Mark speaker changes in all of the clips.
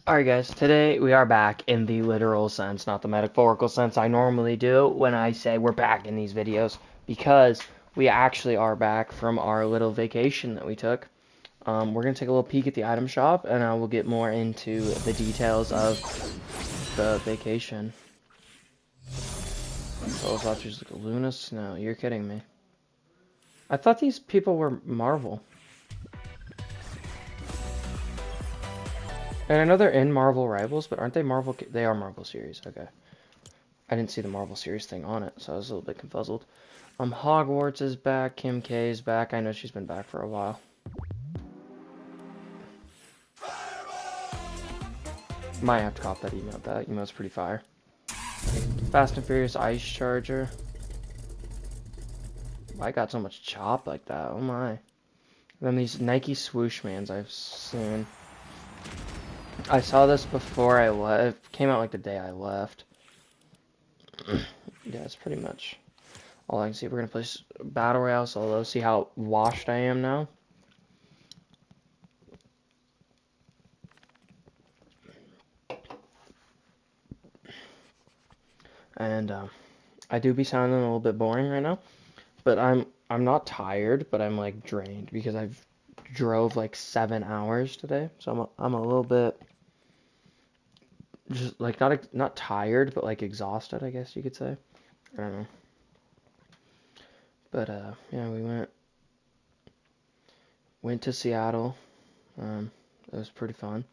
Speaker 1: Alright guys, today we are back in the literal sense, not the metaphorical sense I normally do when I say we're back in these videos, because we actually are back from our little vacation that we took. We're going to take a little peek at the item shop, and I will get more into the details of the vacation. Those watchers like Luna Snow, you're kidding me. I thought these people were Marvel. And I know they're in Marvel Rivals, but aren't they Marvel? They are Marvel series. Okay. I didn't see the Marvel series thing on it, so I was a little bit confuzzled. Hogwarts is back. Kim K is back. I know she's been back for a while. Might have to cop that emote. That emote's pretty fire. Fast and Furious Ice Charger. I got so much chop like that. Oh my. Then these Nike swoosh mans I've seen. I saw this before I left. It came out like the day I left. Yeah, it's pretty much all I can see. We're gonna play Battle Royale solo, see how washed I am now. And I do be sounding a little bit boring right now, but I'm not tired, but I'm like drained because I've drove like 7 hours today, so I'm a little bit just like not tired, but like exhausted, I guess you could say. I don't know. But yeah, we went to Seattle. It was pretty fun.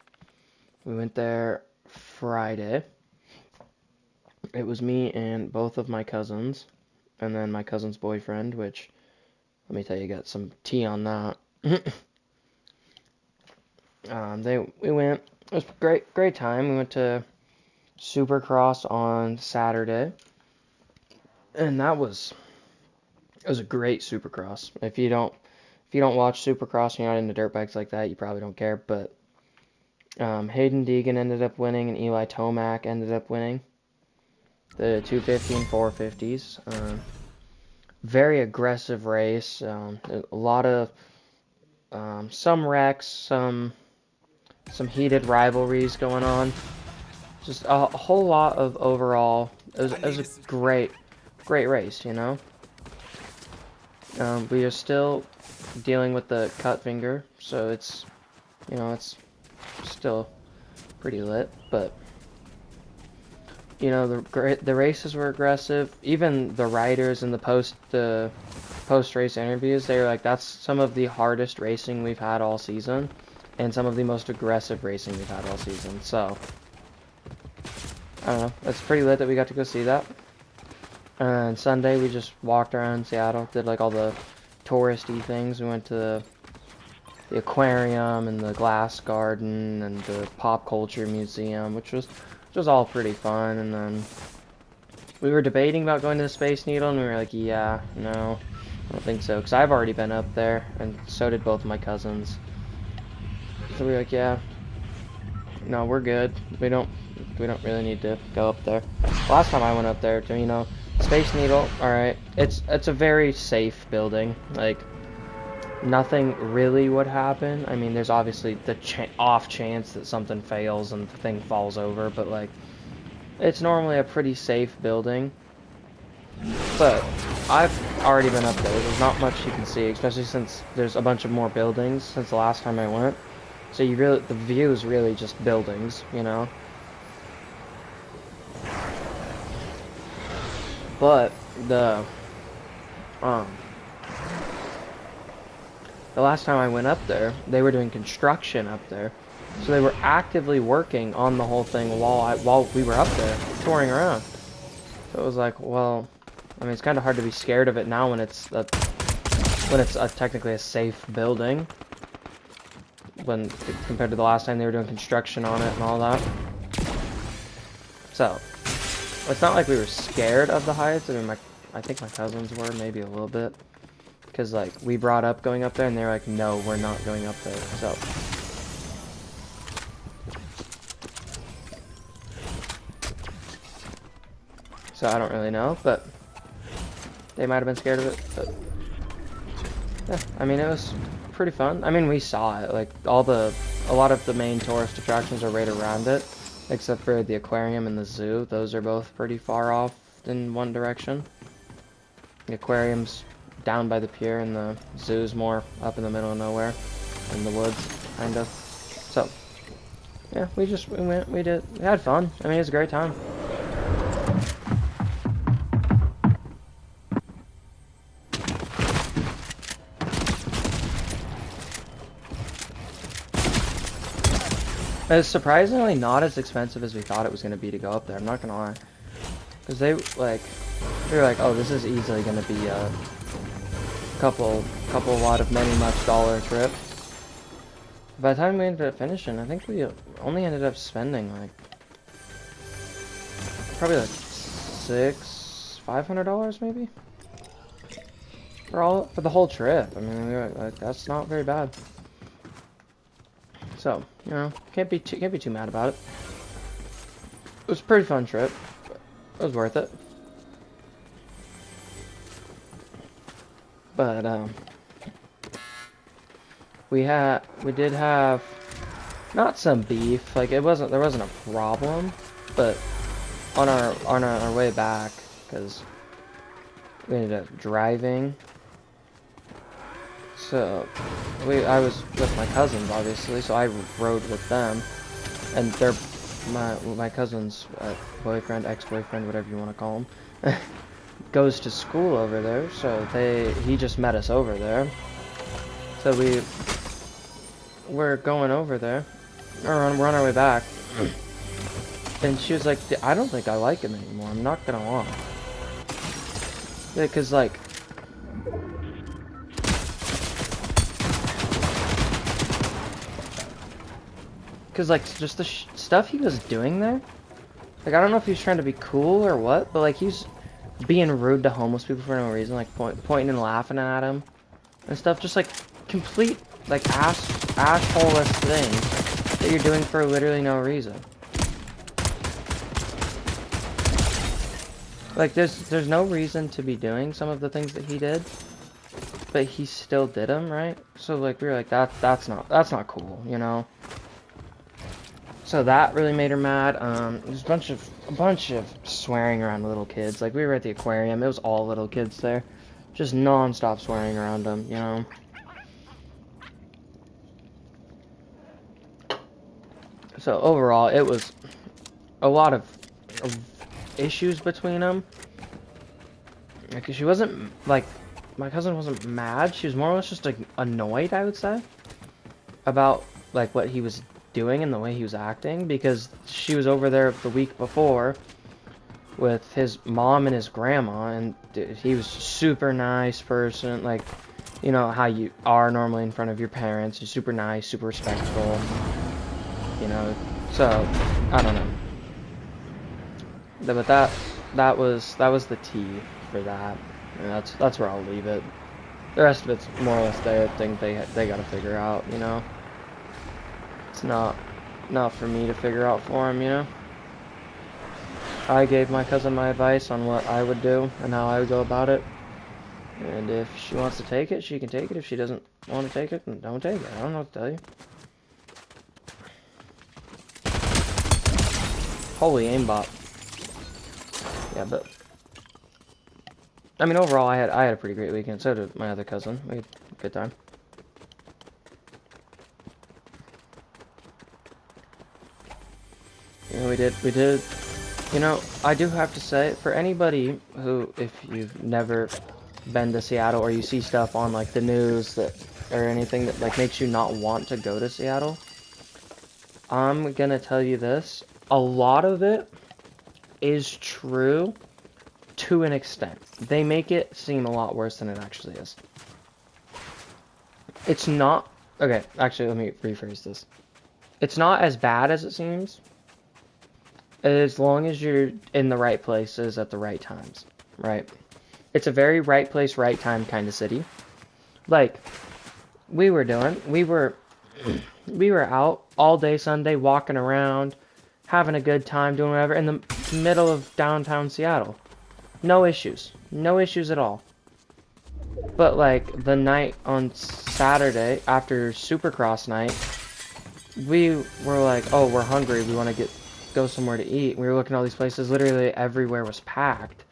Speaker 1: We went there Friday. It was me and both of my cousins, and then my cousin's boyfriend, which, let me tell you, got some tea on that. We went. It was a great time. We went to Supercross on Saturday, and it was a great Supercross. If you don't watch Supercross and you're not into dirt bikes like that, you probably don't care. But Hayden Deegan ended up winning, and Eli Tomac ended up winning the 250 and 450s. Very aggressive race. A lot of some wrecks, some heated rivalries going on. Just a whole lot of overall. It was a great race, you know. We are still dealing with the cut finger, so it's still pretty lit, but the races were aggressive. Even the riders in the post race interviews, they were like, that's some of the hardest racing we've had all season, and some of the most aggressive racing we've had all season. So I don't know, it's pretty lit that we got to go see that. And Sunday we just walked around Seattle, did like all the touristy things. We went to the aquarium and the glass garden and the pop culture museum, which was all pretty fun. And then we were debating about going to the Space Needle, and we were like, yeah, no, I don't think so, because I've already been up there, and so did both of my cousins. So we were like, yeah, no, we're good. We don't really need to go up there. Last time I went up there, Space Needle, alright, it's a very safe building. Like, nothing really would happen. I mean, there's obviously the off chance that something fails and the thing falls over, but like, it's normally a pretty safe building. But I've already been up there. There's not much you can see, especially since there's a bunch of more buildings since the last time I went. So the view is really just buildings, you know. But the last time I went up there, they were doing construction up there, so they were actively working on the whole thing while we were up there touring around. So it was like, well, I mean, it's kind of hard to be scared of it now when it's technically a safe building, when compared to the last time they were doing construction on it and all that. So it's not like we were scared of the heights. I mean, I think my cousins were, maybe a little bit. Because, like, we brought up going up there, and they were like, no, we're not going up there. So I don't really know, but they might have been scared of it. But yeah, I mean, it was pretty fun. I mean, we saw it. Like, all the a lot of the main tourist attractions are right around it, except for the aquarium and the zoo. Those are both pretty far off in one direction. The aquarium's down by the pier, and the zoo's more up in the middle of nowhere, in the woods, kind of. So, yeah, we went, we had fun. I mean, it was a great time. It's surprisingly not as expensive as we thought it was going to be to go up there, I'm not going to lie. Because they were like, oh, this is easily going to be a couple lot of many much dollar trip. By the time we ended up finishing, I think we only ended up spending like probably like $500 maybe for the whole trip. I mean, we were like, that's not very bad. So, you know, can't be too mad about it. It was a pretty fun trip. It was worth it. But we did have not some beef, like there wasn't a problem, but on our way back, because we ended up driving. So I was with my cousins, obviously, so I rode with them, and my cousin's boyfriend, ex-boyfriend, whatever you want to call him, goes to school over there, so he just met us over there. So we're going over there, or we're on our way back, and she was like, I don't think I like him anymore, I'm not gonna lie. Yeah, cause like, just the stuff he was doing there, like, I don't know if he was trying to be cool or what, but like, he's being rude to homeless people for no reason, like pointing and laughing at him and stuff, just like complete like asshole-less things that you're doing for literally no reason. Like there's no reason to be doing some of the things that he did, but he still did them, right? So like we were like, that's not cool, you know. So that really made her mad. There's a bunch of swearing around little kids. Like we were at the aquarium, it was all little kids there, just non-stop swearing around them, you know. So overall, it was a lot of issues between them. Like she wasn't like, my cousin wasn't mad. She was more or less just like annoyed, I would say, about like what he was doing and the way he was acting, because she was over there the week before with his mom and his grandma, and he was super nice person, like, you know how you are normally in front of your parents. You're super nice, super respectful, you know. So I don't know, but that was the tea for that, and that's where I'll leave it. The rest of it's more or less their thing. They got to figure out, you know. It's not for me to figure out for him, you know. I gave my cousin my advice on what I would do and how I would go about it. And if she wants to take it, she can take it. If she doesn't want to take it, then don't take it. I don't know what to tell you. Holy aimbot. Yeah, but I mean, overall, I had a pretty great weekend. So did my other cousin. We had a good time. You know, we did. You know, I do have to say, for anybody who, if you've never been to Seattle, or you see stuff on like the news or anything that like makes you not want to go to Seattle, I'm gonna tell you this: a lot of it is true to an extent. They make it seem a lot worse than it actually is. It's not. Okay, actually, let me rephrase this. It's not as bad as it seems, as long as you're in the right places at the right times, right? It's a very right place, right time kind of city. Like, we were out all day Sunday, walking around, having a good time, doing whatever, in the middle of downtown Seattle. No issues. No issues at all. But, like, the night on Saturday, after Supercross night, we were like, oh, we're hungry. We want to go somewhere to eat. We were looking at all these places. Literally everywhere was packed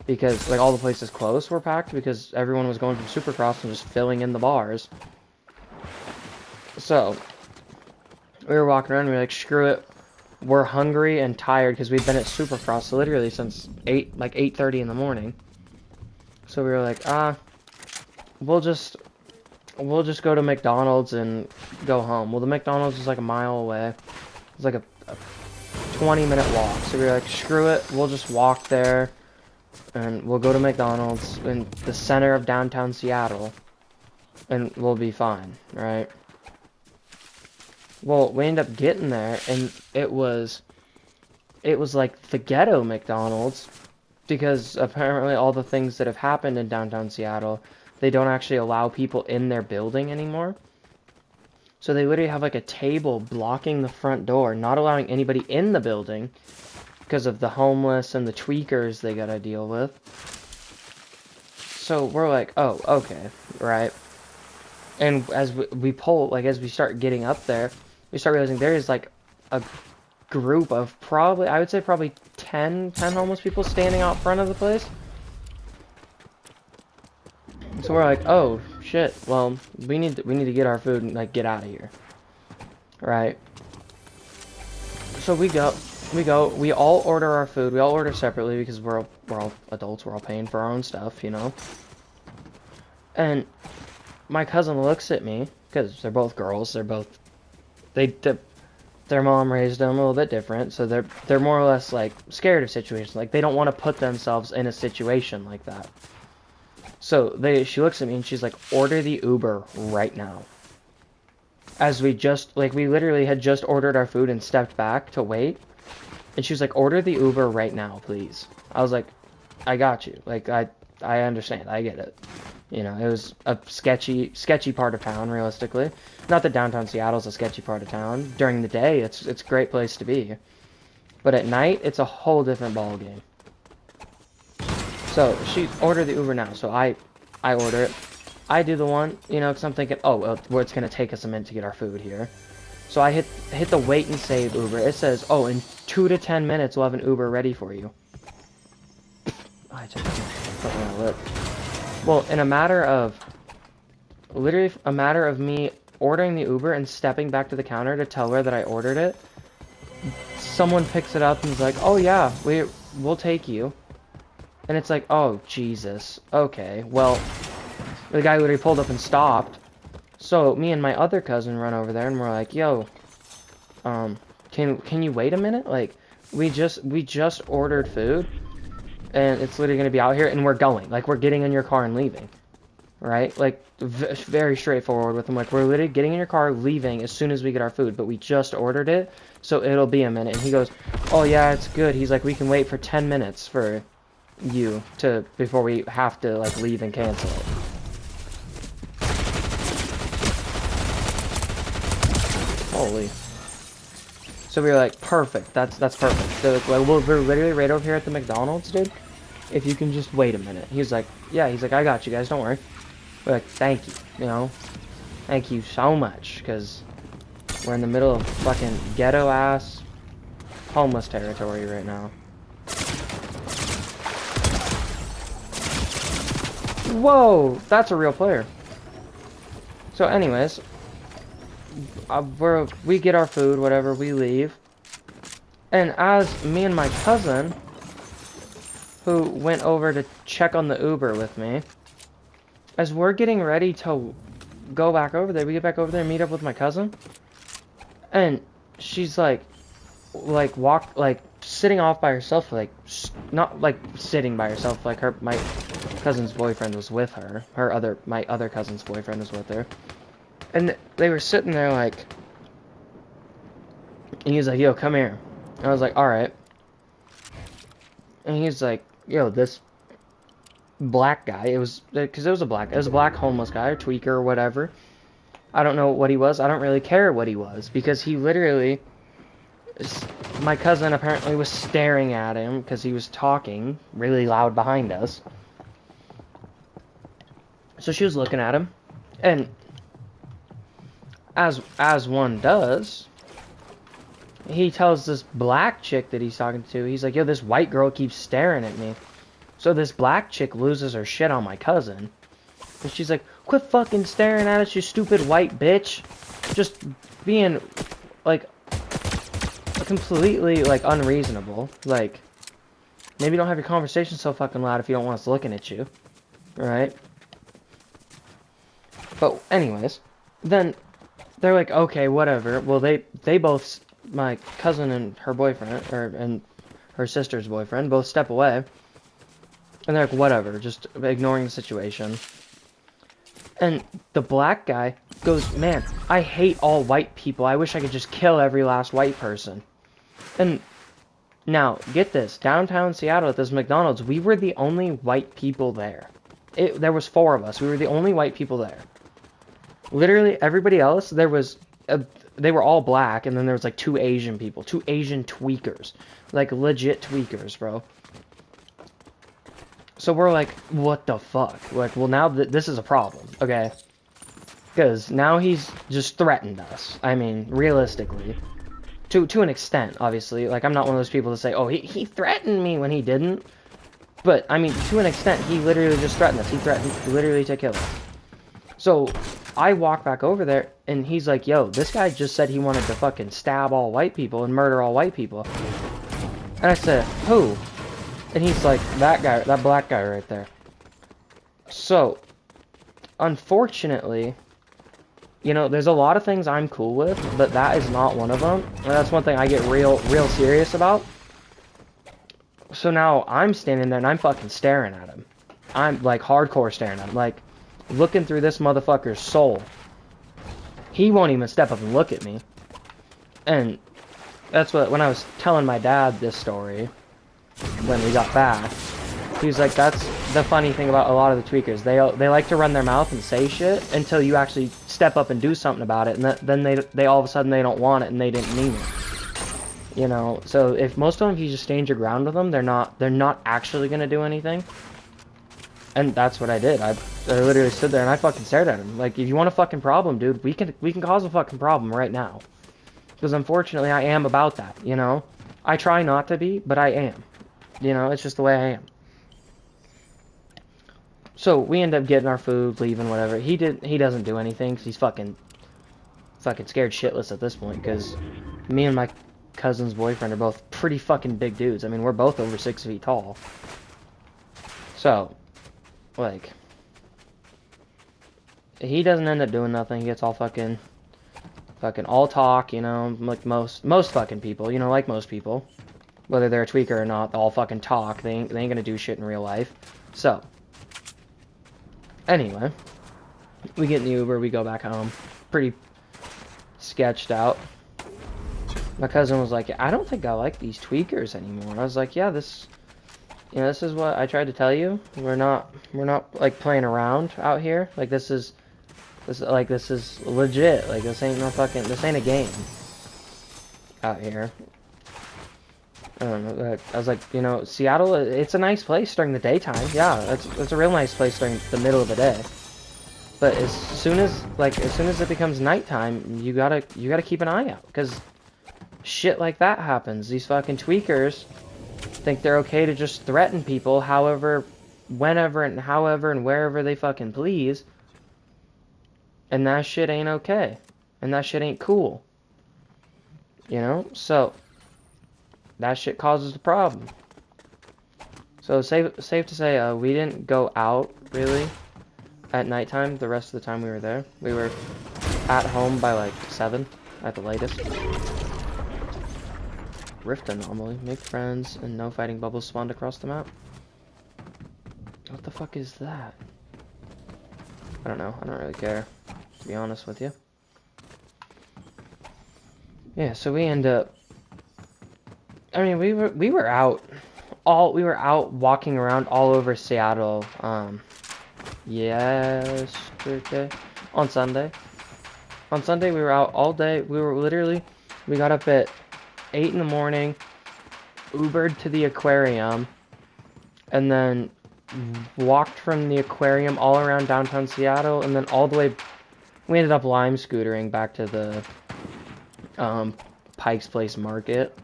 Speaker 1: because like all the places close were packed because everyone was going from Supercross and just filling in the bars. So we were walking around. And we were like, screw it. We're hungry and tired because we'd been at Supercross literally since 8:30 in the morning. So we were like, we'll just go to McDonald's and go home. Well, the McDonald's was like a mile away. It was like a 20-minute walk. So we were like, screw it. We'll just walk there and we'll go to McDonald's in the center of downtown Seattle and we'll be fine, right? Well, we ended up getting there and it was like the ghetto McDonald's because apparently all the things that have happened in downtown Seattle, they don't actually allow people in their building anymore. So they literally have like a table blocking the front door, not allowing anybody in the building because of the homeless and the tweakers they gotta deal with. So we're like, oh, okay, right. And as we pull, like as we start getting up there, we start realizing there is like a group of probably, I would say probably 10 homeless people standing out front of the place. So we're like, oh shit, well, we need to get our food and like get out of here. Right? So we all order our food. We all order separately because we're all adults, we're all paying for our own stuff, you know. And my cousin looks at me because they're both girls, their mom raised them a little bit different, so they're more or less like scared of situations. Like they don't want to put themselves in a situation like that. So she looks at me and she's like, order the Uber right now. As we literally had just ordered our food and stepped back to wait. And she was like, order the Uber right now, please. I was like, I got you. Like, I understand. I get it. You know, it was a sketchy part of town, realistically. Not that downtown Seattle's a sketchy part of town. During the day, it's a great place to be. But at night, it's a whole different ballgame. So she ordered the Uber now, so I order it. I do the one, you know, because I'm thinking, oh, well, it's going to take us a minute to get our food here. So I hit the wait and save Uber. It says, oh, in 2 to 10 minutes, we'll have an Uber ready for you. I just put my lip. Well, in literally a matter of me ordering the Uber and stepping back to the counter to tell her that I ordered it, someone picks it up and is like, oh yeah, we'll take you. And it's like, oh, Jesus. Okay, well, the guy literally pulled up and stopped. So me and my other cousin run over there and we're like, yo, can you wait a minute? Like, we just ordered food and it's literally going to be out here and we're going. Like, we're getting in your car and leaving. Right? Like, very straightforward with them. Like, we're literally getting in your car, leaving as soon as we get our food, but we just ordered it, so it'll be a minute. And he goes, oh yeah, it's good. He's like, we can wait for 10 minutes for you before we have to like leave and cancel it. Holy. So we were like, perfect. That's perfect. So like, well, we're literally right over here at the McDonald's, dude. If you can just wait a minute. He's like, yeah. He's like, I got you guys. Don't worry. We're like, thank you. You know, thank you so much, because we're in the middle of fucking ghetto ass homeless territory right now. Whoa, that's a real player. So anyways, we get our food, whatever, we leave. And as me and my cousin, who went over to check on the Uber with me, as we're getting ready to go back over there, we get back over there and meet up with my cousin. And she's like sitting off by herself, like, not like sitting by herself, like my cousin's boyfriend was with her. My other cousin's boyfriend was with her. And they were sitting there like, and he was like, yo, come here. And I was like, alright. And he's like, yo, this black guy, it was a black homeless guy, or tweaker, or whatever. I don't know what he was. I don't really care what he was, because he literally, my cousin apparently was staring at him because he was talking really loud behind us. So she was looking at him, and as one does, he tells this black chick that he's talking to, he's like, yo, this white girl keeps staring at me. So this black chick loses her shit on my cousin. And she's like, quit fucking staring at us, you stupid white bitch. Just being, like, completely, like, unreasonable. Like, maybe don't have your conversation so fucking loud if you don't want us looking at you. Right? But anyways, then they're like, okay, whatever. Well, they both, my cousin and her boyfriend, and her sister's boyfriend, both step away. And they're like, whatever, just ignoring the situation. And the black guy goes, man, I hate all white people. I wish I could just kill every last white person. And now, get this, downtown Seattle at this McDonald's, we were the only white people there. There was 4 of us. We were the only white people there. Literally, everybody else, they were all black, and then there was like 2 Asian people. 2 Asian tweakers. Like, legit tweakers, bro. So we're like, what the fuck? Like, well, now this is a problem, okay? Because now he's just threatened us. I mean, realistically. To an extent, obviously. Like, I'm not one of those people to say, oh, he threatened me when he didn't. But, I mean, to an extent, he literally just threatened us. He threatened literally to kill us. So, I walk back over there, and he's like, yo, this guy just said he wanted to fucking stab all white people and murder all white people. And I said, who? And he's like, that guy, that black guy right there. So, unfortunately, you know, there's a lot of things I'm cool with, but that is not one of them. And that's one thing I get real serious about. So now I'm standing there and I'm fucking staring at him. I'm like hardcore staring at him, like looking through this motherfucker's soul. He won't even step up and look at me. And that's what, when I was telling my dad this story, when we got back, he was like, that's the funny thing about a lot of the tweakers. They like to run their mouth and say shit until you actually step up and do something about it, and then they all of a sudden they don't want it and they didn't mean it. You know, so if most of them, if you just stand your ground with them, they're not actually gonna do anything. And that's what I did. I literally stood there and I fucking stared at him. Like, if you want a fucking problem, dude, we can cause a fucking problem right now. Because unfortunately, I am about that. You know, I try not to be, but I am. You know, it's just the way I am. So we end up getting our food, leaving, whatever. He doesn't do anything because he's fucking scared shitless at this point. Because me and my cousin's boyfriend are both pretty fucking big dudes. I mean, we're both over 6 feet tall. So, like, he doesn't end up doing nothing. He gets all fucking all talk, you know, like most fucking people, you know, like most people. Whether they're a tweaker or not, they all fucking talk. They ain't gonna do shit in real life. So, anyway, we get in the Uber, we go back home. Pretty sketched out. My cousin was like, I don't think I like these tweakers anymore. I was like, yeah, this is what I tried to tell you. We're not like playing around out here. Like, this is legit. Like, this ain't a game out here. I don't know. I was like, you know, Seattle, it's a nice place during the daytime. Yeah, it's a real nice place during the middle of the day. But as soon as it becomes nighttime, you gotta keep an eye out, because shit like that happens. These fucking tweakers think they're okay to just threaten people however, whenever, and however, and wherever they fucking please. And that shit ain't okay. And that shit ain't cool. You know? So, that shit causes a problem. So, safe to say, we didn't go out, really, at nighttime. The rest of the time we were there. We were at home by, like, 7 at the latest. Rift anomaly. Make friends and no fighting bubbles spawned across the map. What the fuck is that? I don't know. I don't really care, to be honest with you. Yeah, so we end up... I mean, we were out walking around all over Seattle, yesterday, on Sunday. On Sunday, we were out all day. We got up at 8 in the morning, Ubered to the aquarium, and then walked from the aquarium all around downtown Seattle, and then all the way we ended up lime scootering back to the Pike's Place Market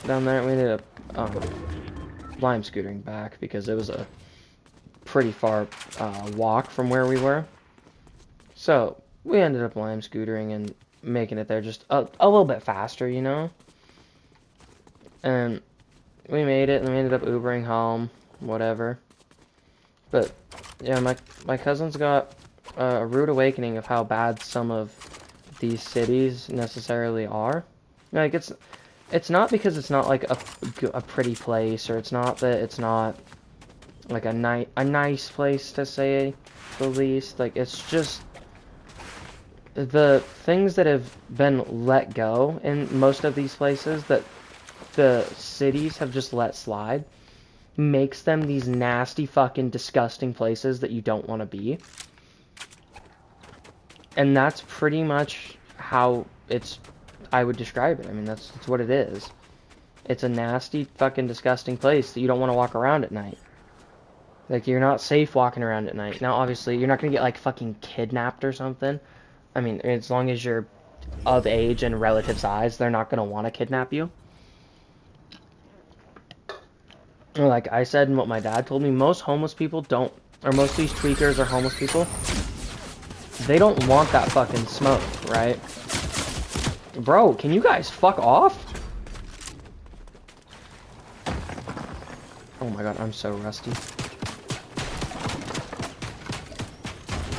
Speaker 1: down there. We ended up lime scootering back because it was a pretty far walk from where we were. So we ended up lime scootering and making it there just a little bit faster, you know? And we made it, and we ended up Ubering home, whatever. But, yeah, my cousin's got a rude awakening of how bad some of these cities necessarily are. Like, it's not because it's not, like, a pretty place, or it's not that it's not, like, a nice place, to say the least. Like, it's just the things that have been let go in most of these places that the cities have just let slide makes them these nasty fucking disgusting places that you don't want to be. And that's pretty much how I would describe it. I mean, that's what it is. It's a nasty fucking disgusting place that you don't want to walk around at night. Like, you're not safe walking around at night. Now, obviously, you're not gonna get, like, fucking kidnapped or something. I mean, as long as you're of age and relative size, they're not gonna want to kidnap you. Like I said, and what my dad told me, most homeless people don't, or most of these tweakers or homeless people, they don't want that fucking smoke, right? Bro, can you guys fuck off? Oh my god, I'm so rusty.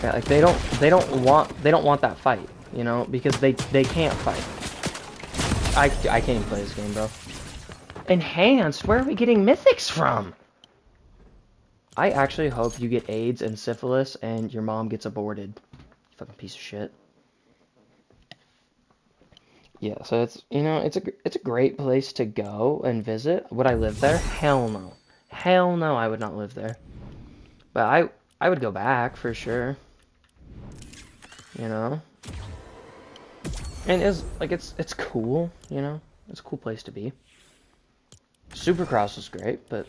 Speaker 1: Yeah, like they don't want that fight, you know, because they can't fight. I can't even play this game, bro. Enhanced? Where are we getting mythics from? I actually hope you get AIDS and syphilis and your mom gets aborted. Fucking piece of shit. Yeah, so it's, you know, it's a great place to go and visit. Would I live there? Hell no. Hell no, I would not live there. But I would go back for sure. You know? And it's cool, you know? It's a cool place to be. Supercross was great, but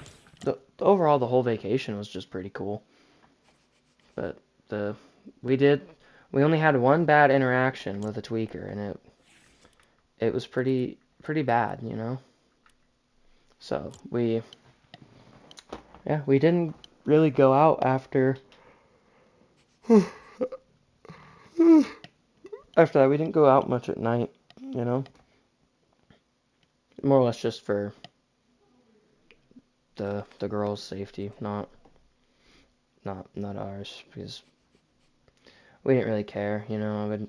Speaker 1: overall the whole vacation was just pretty cool. But we only had one bad interaction with a tweaker, and it was pretty bad, you know. So we didn't really go out after after that. We didn't go out much at night, you know. More or less just for the girls' safety, not ours, because we didn't really care, you know. I would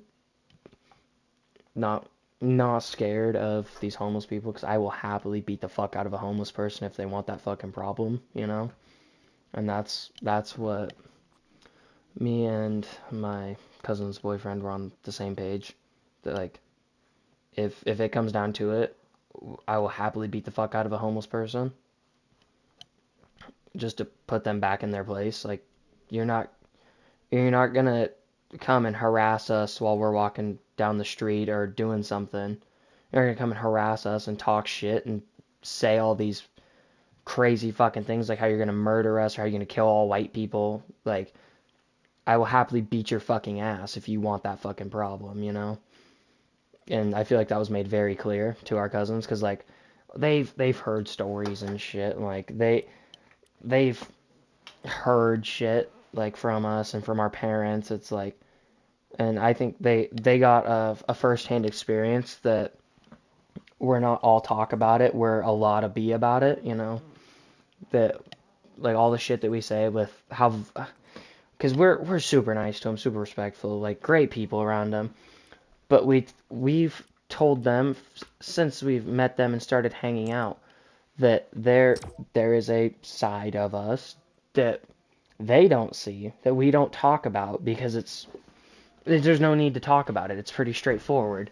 Speaker 1: not scared of these homeless people, because I will happily beat the fuck out of a homeless person if they want that fucking problem, you know. And that's what me and my cousin's boyfriend were on the same page. That, like, if it comes down to it, I will happily beat the fuck out of a homeless person just to put them back in their place. Like, you're not gonna come and harass us while we're walking down the street or doing something. You're gonna come and harass us and talk shit and say all these crazy fucking things, like how you're gonna murder us or how you're gonna kill all white people. Like, I will happily beat your fucking ass if you want that fucking problem, you know? And I feel like that was made very clear to our cousins, because, like, they've heard stories and shit, and, like, they've heard shit, like, from us and from our parents. It's like, and I think they got a first-hand experience that we're not all talk about it, we're a lot of be about it, you know? That, like, all the shit that we say with how, because we're super nice to them, super respectful, like, great people around them. But we've told them since we've met them and started hanging out that there is a side of us that they don't see, that we don't talk about, because there's no need to talk about it. It's pretty straightforward.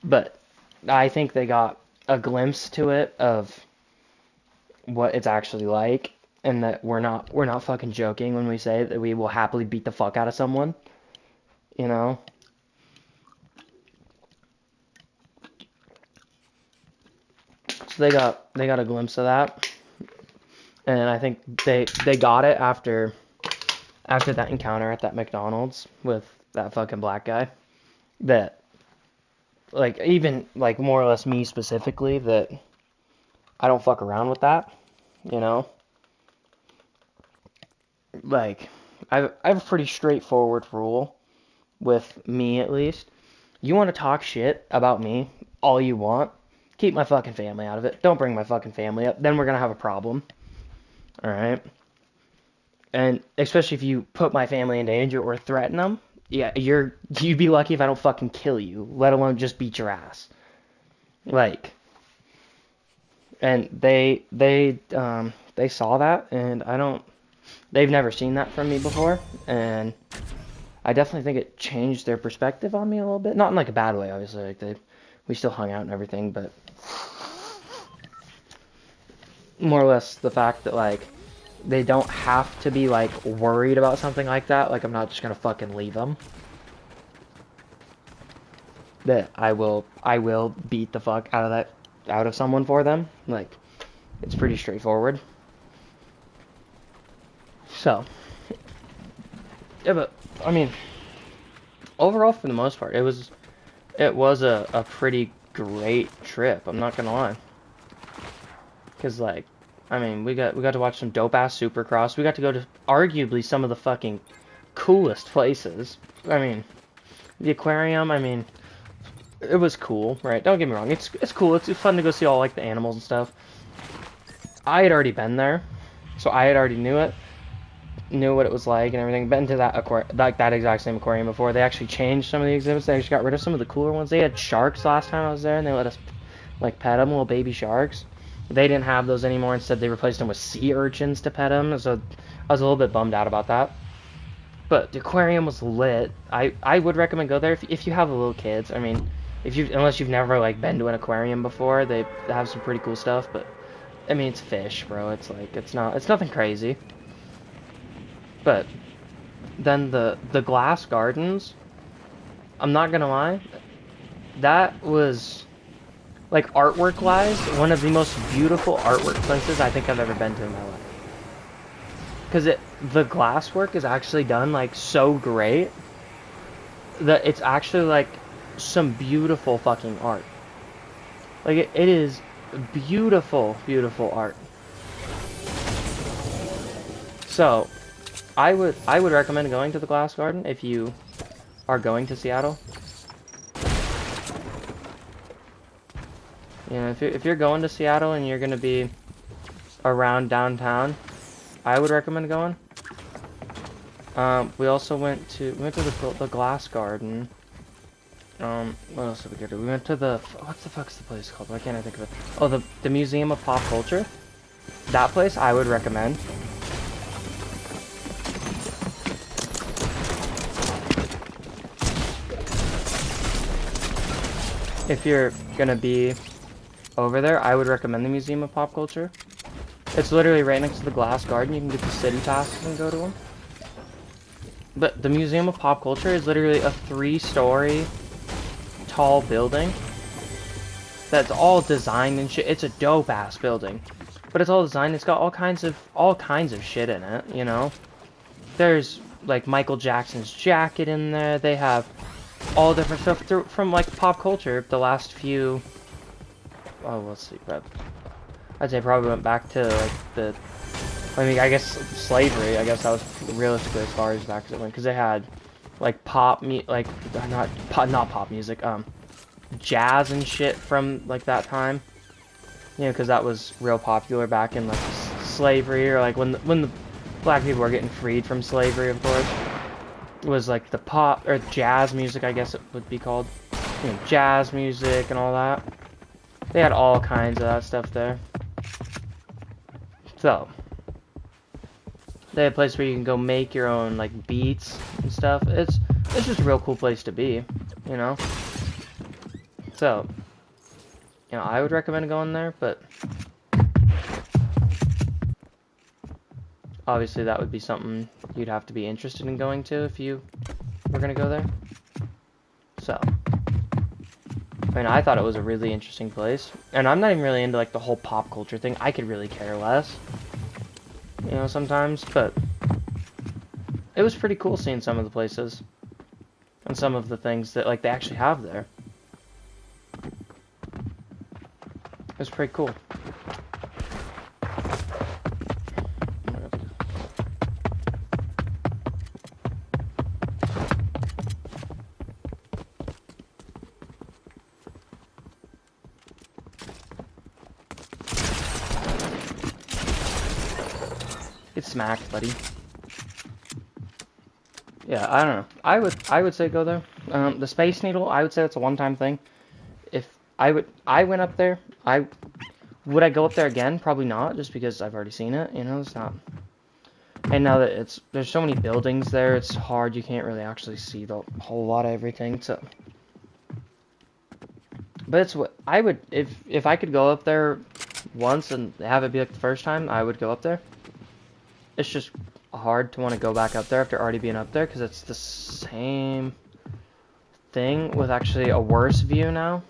Speaker 1: But I think they got a glimpse to it of what it's actually like, and that we're not fucking joking when we say that we will happily beat the fuck out of someone, you know? So they got a glimpse of that, and I think they got it after after that encounter at that McDonald's with that fucking black guy, that, like, even, like, more or less me specifically, that I don't fuck around with that, you know? Like, I have a pretty straightforward rule, with me at least. You want to talk shit about me all you want, keep my fucking family out of it. Don't bring my fucking family up. Then we're gonna have a problem. Alright? And especially if you put my family in danger or threaten them, yeah, you'd be lucky if I don't fucking kill you, let alone just beat your ass. Like, and they saw that, and they've never seen that from me before, and I definitely think it changed their perspective on me a little bit. Not in like a bad way, obviously. Like we still hung out and everything, but more or less the fact that like they don't have to be like worried about something like that. Like I'm not just gonna fucking leave them. That I will beat the fuck out of someone for them. Like it's pretty straightforward. So yeah, but I mean, overall for the most part, it was a pretty great trip. I'm not gonna lie. Cause like, I mean, we got to watch some dope ass Supercross. We got to go to arguably some of the fucking coolest places. I mean, the aquarium. I mean, it was cool, right? Don't get me wrong. It's cool. It's fun to go see all like the animals and stuff. I had already been there, so I had already knew what it was like and everything. Been to that that exact same aquarium before. They actually changed some of the exhibits. They actually got rid of some of the cooler ones. They had sharks last time I was there, and they let us like pet them, little baby sharks. They didn't have those anymore. Instead, they replaced them with sea urchins to pet them. So I was a little bit bummed out about that. But the aquarium was lit. I would recommend go there if you have little kids. I mean, unless you've never like been to an aquarium before, they have some pretty cool stuff. But I mean, it's fish, bro. It's like it's nothing crazy. But then the glass gardens, I'm not gonna lie, that was, like, artwork wise, one of the most beautiful artwork places I think I've ever been to in my life. Because the glass work is actually done like so great that it's actually like some beautiful fucking art. Like it is beautiful, beautiful art. So I would recommend going to the Glass Garden if you are going to Seattle. You know, if you're going to Seattle and you're gonna be around downtown, I would recommend going. We also went to the Glass Garden. What else did we go to? We went to what the fuck's the place called? Why can't I think of it? Oh, the Museum of Pop Culture. That place I would recommend. If you're gonna be over there, I would recommend the Museum of Pop Culture. It's literally right next to the Glass Garden. You can get the city passes and go to them. But the Museum of Pop Culture is literally a 3-story tall building that's all designed and shit. It's a dope ass building, but it's all designed. It's got all kinds of shit in it. You know, there's like Michael Jackson's jacket in there. They have all different stuff from like pop culture. The last few, oh, let's see, I'd say probably went back to like I mean, I guess slavery. I guess that was realistically as far as back as it went, because they had like not pop music, jazz and shit from like that time. You know, because that was real popular back in like slavery, or like when the black people were getting freed from slavery, of course. It was like the pop or jazz music, I guess it would be called. You know, jazz music and all that. They had all kinds of that stuff there. So they had a place where you can go make your own like beats and stuff. It's just a real cool place to be, you know. So, you know, I would recommend going there, but obviously that would be something you'd have to be interested in going to if you were gonna go there. So, I mean, I thought it was a really interesting place, and I'm not even really into like the whole pop culture thing. I could really care less, you know, sometimes, but it was pretty cool seeing some of the places and some of the things that like they actually have there. It was pretty cool. Get smacked, buddy. Yeah, I don't know. I would say go there. The Space Needle, I would say it's a one-time thing. If I went up there. Would I go up there again? Probably not, just because I've already seen it. You know, it's not. And now that there's so many buildings there, it's hard. You can't really actually see the whole lot of everything. So, but it's what I would if I could go up there once and have it be like the first time, I would go up there. It's just hard to want to go back up there after already being up there because it's the same thing with actually a worse view now.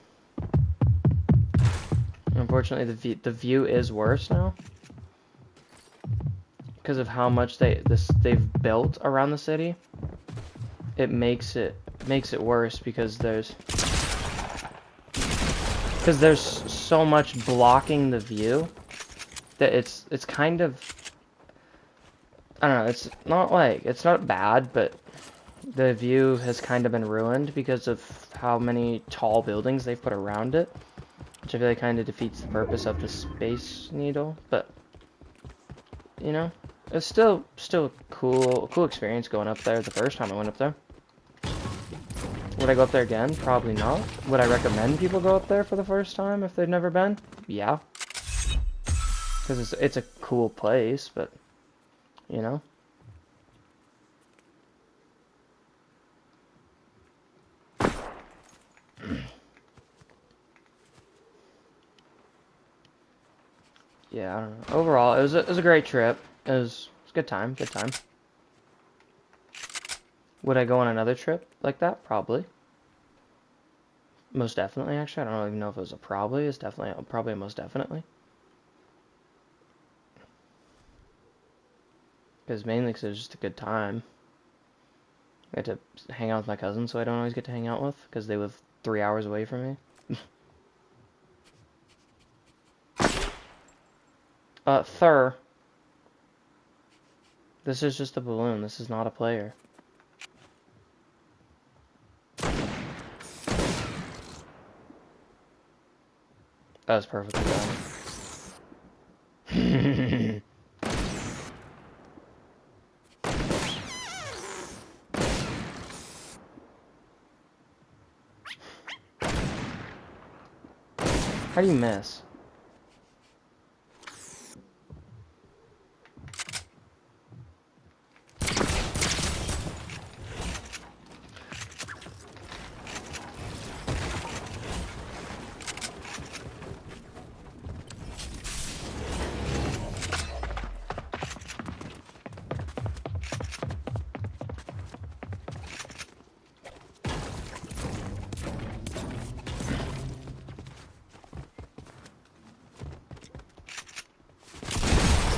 Speaker 1: Unfortunately, the view is worse now because of how much they've built around the city. It makes it worse because there's so much blocking the view that it's kind of, I don't know, it's not bad, but the view has kind of been ruined because of how many tall buildings they've put around it, which I feel like kind of defeats the purpose of the Space Needle. But you know, it's still a cool experience going up there the first time I went up there. Would I go up there again? Probably not. Would I recommend people go up there for the first time if they've never been? Yeah, because it's a cool place, but you know. Yeah, I don't know. Overall, it was a great trip. It was a good time. Good time. Would I go on another trip like that? Probably. Most definitely, actually. I don't even know if it was a probably. It's definitely probably a most definitely. Because mainly because it was just a good time. I get to hang out with my cousins, so I don't always get to hang out with because they live 3 hours away from me. Thur. This is just a balloon. This is not a player. That was perfectly done. How do you miss?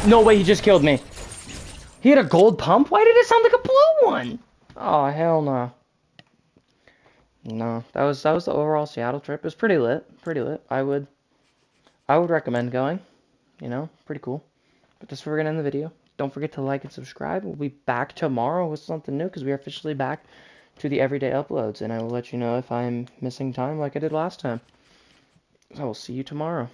Speaker 1: No way, he just killed me. He had a gold pump? Why did it sound like a blue one? Oh, hell no. No, that was the overall Seattle trip. It was pretty lit. Pretty lit. I would recommend going. You know, pretty cool. But that's where we're gonna end the video. Don't forget to like and subscribe. We'll be back tomorrow with something new because we are officially back to the everyday uploads, and I will let you know if I'm missing time like I did last time. So I will see you tomorrow.